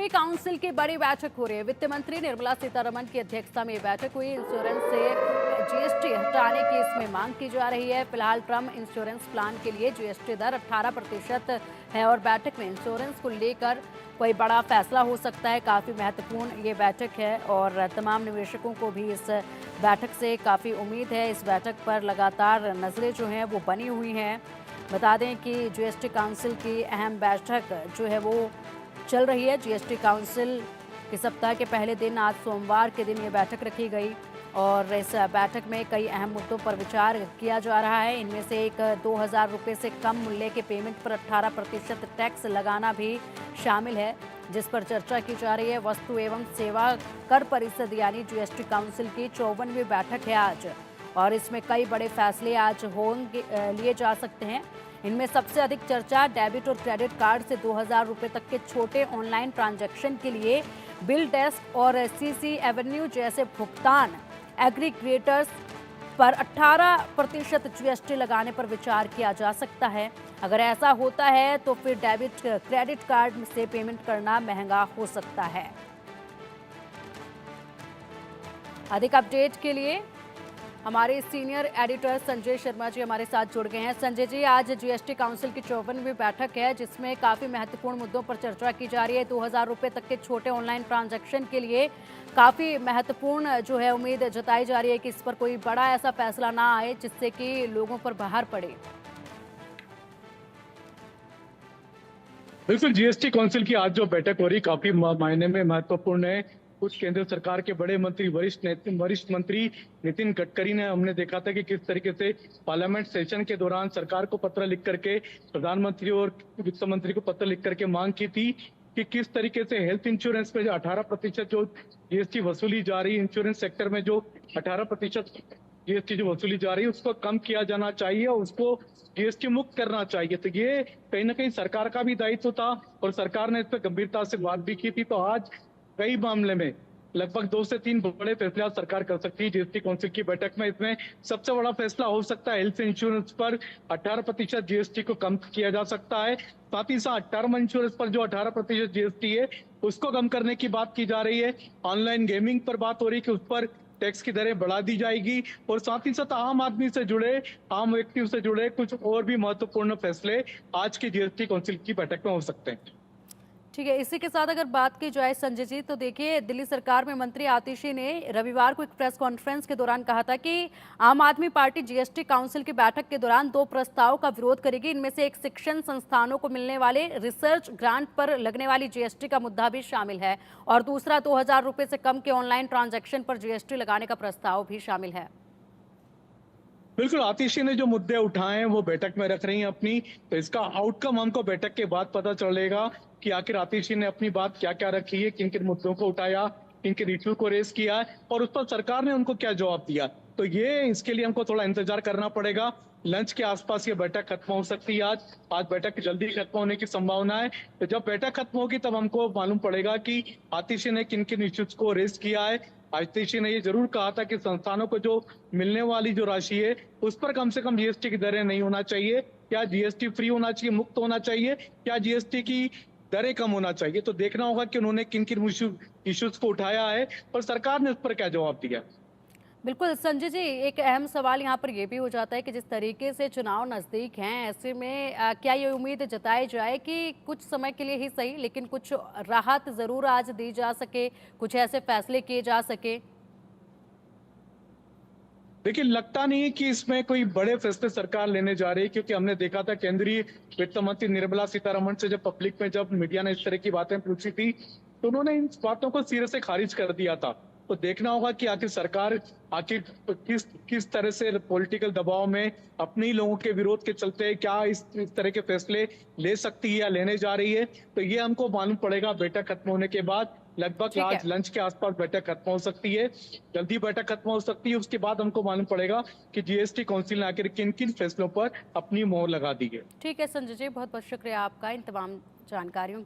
GST council की बड़ी बैठक हो रही है। वित्त मंत्री निर्मला सीतारमण की अध्यक्षता में बैठक हुई। इंश्योरेंस से जीएसटी हटाने की इसमें मांग की जा रही है। फिलहाल टर्म इंश्योरेंस प्लान के लिए जीएसटी दर 18% है और बैठक में इंश्योरेंस को लेकर कोई बड़ा फैसला हो सकता है। काफ़ी महत्वपूर्ण ये बैठक है और तमाम निवेशकों को भी इस बैठक से काफ़ी उम्मीद है। इस बैठक पर लगातार नज़रें जो हैं वो बनी हुई हैं। बता दें कि जीएसटी काउंसिल की अहम बैठक जो है वो चल रही है। जीएसटी काउंसिल के सप्ताह के पहले दिन आज सोमवार के दिन ये बैठक रखी गई और इस बैठक में कई अहम मुद्दों पर विचार किया जा रहा है। इनमें से एक 2000 रुपये से कम मूल्य के पेमेंट पर 18% टैक्स लगाना भी शामिल है, जिस पर चर्चा की जा रही है। वस्तु एवं सेवा कर परिषद यानी जीएसटी काउंसिल की 54वीं बैठक है आज और इसमें कई बड़े फैसले आज होंगे लिए जा सकते हैं। इनमें सबसे अधिक चर्चा डेबिट और क्रेडिट कार्ड से 2000 रुपये तक के छोटे ऑनलाइन ट्रांजैक्शन के लिए बिल डेस्क और सीसी एवेन्यू जैसे भुगतान एग्रीगेटर्स पर 18% जीएसटी लगाने पर विचार किया जा सकता है। अगर ऐसा होता है तो फिर डेबिट क्रेडिट कार्ड से पेमेंट करना महंगा हो सकता है। अधिक अपडेट के लिए हमारे सीनियर एडिटर संजय शर्मा जी हमारे साथ जुड़ गए हैं। संजय जी, आज जीएसटी काउंसिल की 54वीं बैठक है जिसमें काफ़ी महत्वपूर्ण मुद्दों पर चर्चा की जा रही है। 2000 रुपये तक के छोटे ऑनलाइन ट्रांजैक्शन के लिए काफ़ी महत्वपूर्ण जो है उम्मीद जताई जा रही है कि इस पर कोई बड़ा ऐसा फैसला ना आए जिससे कि लोगों पर बाहर पड़े। बिल्कुल, जीएसटी काउंसिल की आज जो बैठक हो रही काफी मायने में महत्वपूर्ण है। कुछ केंद्र सरकार के बड़े मंत्री वरिष्ठ मंत्री नितिन गडकरी ने हमने देखा था कि किस तरीके से पार्लियामेंट सेशन के दौरान सरकार को पत्र लिख करके प्रधानमंत्री और वित्त मंत्री को पत्र लिख करके मांग की थी कि किस तरीके से हेल्थ इंश्योरेंस पे जो 18% जो जीएसटी वसूली जा रही है, इंश्योरेंस सेक्टर में जो 18% जीएसटी जो वसूली जा रही है उसको कम किया जाना चाहिए और उसको जीएसटी मुक्त करना चाहिए। तो ये कहीं ना कहीं सरकार का भी दायित्व था और सरकार ने इस पर गंभीरता से बात भी की थी। तो आज कई मामले में लगभग 2 से 3 बड़े फैसले आज सरकार कर सकती है जीएसटी काउंसिल की बैठक में। इसमें सबसे बड़ा फैसला हो सकता है हेल्थ इंश्योरेंस पर 18% जीएसटी को कम किया जा सकता है। साथ ही साथ टर्म इंश्योरेंस पर जो 18% जीएसटी है उसको कम करने की बात की जा रही है। ऑनलाइन गेमिंग पर बात हो रही है कि उस पर टैक्स की दरें बढ़ा दी जाएगी और साथ ही साथ आम आदमी से जुड़े, आम व्यक्तियों से जुड़े कुछ और भी महत्वपूर्ण फैसले आज की जीएसटी काउंसिल की बैठक में हो सकते हैं। ठीक है, इसी के साथ अगर बात की जाए संजय जी, तो देखिए दिल्ली सरकार में मंत्री आतिशी ने रविवार को एक प्रेस कॉन्फ्रेंस के दौरान कहा था कि आम आदमी पार्टी जीएसटी काउंसिल की बैठक के दौरान 2 प्रस्तावों का विरोध करेगी। इनमें से एक शिक्षण संस्थानों को मिलने वाले रिसर्च ग्रांट पर लगने वाली जीएसटी का मुद्दा भी शामिल है और दूसरा 2000 रुपये से कम के ऑनलाइन ट्रांजैक्शन पर जीएसटी लगाने का प्रस्ताव भी शामिल है। बिल्कुल, आतिशी ने जो मुद्दे उठाए हैं वो बैठक में रख रही हैं अपनी, तो इसका आउटकम हमको बैठक के बाद पता चलेगा कि आखिर आतिशी ने अपनी बात क्या क्या रखी है, किन किन मुद्दों को उठाया, किन किन इश्यू को रेस किया है और उस पर सरकार ने उनको क्या जवाब दिया। तो ये इसके लिए हमको थोड़ा इंतजार करना पड़ेगा। लंच के आसपास ये बैठक खत्म हो सकती है। आज बैठक जल्दी खत्म होने की संभावना है। तो जब बैठक खत्म होगी तब हमको मालूम पड़ेगा कि आतिशी ने किन किन इश्यूज को रेस किया है। आतिशी ने ये जरूर कहा था कि संस्थानों को जो मिलने वाली जो राशि है उस पर कम से कम जीएसटी की दरें नहीं होना चाहिए। क्या जीएसटी फ्री होना चाहिए, मुक्त होना चाहिए, क्या जीएसटी की दरें कम होना चाहिए। तो देखना होगा कि उन्होंने किन किन इश्यूज को उठाया है और सरकार ने उस पर क्या जवाब दिया। बिल्कुल संजय जी, एक अहम सवाल यहाँ पर यह भी हो जाता है कि जिस तरीके से चुनाव नज़दीक हैं, ऐसे में क्या ये उम्मीद जताई जाए कि कुछ समय के लिए ही सही लेकिन कुछ राहत ज़रूर आज दी जा सके, कुछ ऐसे फैसले किए जा सके? देखिए, लगता नहीं है कि इसमें कोई बड़े फैसले सरकार लेने जा रही है, क्योंकि हमने देखा था केंद्रीय वित्त मंत्री निर्मला सीतारमण से जब मीडिया ने इस तरह की बातें पूछी थी तो उन्होंने इन बातों को सिरे से खारिज कर दिया था। तो देखना होगा कि आखिर सरकार किस तरह से पॉलिटिकल दबाव में अपने ही लोगों के विरोध के चलते क्या इस तरह के फैसले ले सकती है या लेने जा रही है। तो ये हमको मालूम पड़ेगा बैठक खत्म होने के बाद। लगभग ठीक है। आज लंच के आसपास बैठक खत्म हो सकती है, जल्दी बैठक खत्म हो सकती है। उसके बाद हमको मालूम पड़ेगा कि जीएसटी काउंसिल ने आखिर किन किन फैसलों पर अपनी मोहर लगा दी है। ठीक है संजय जी, बहुत बहुत शुक्रिया आपका इन तमाम जानकारियों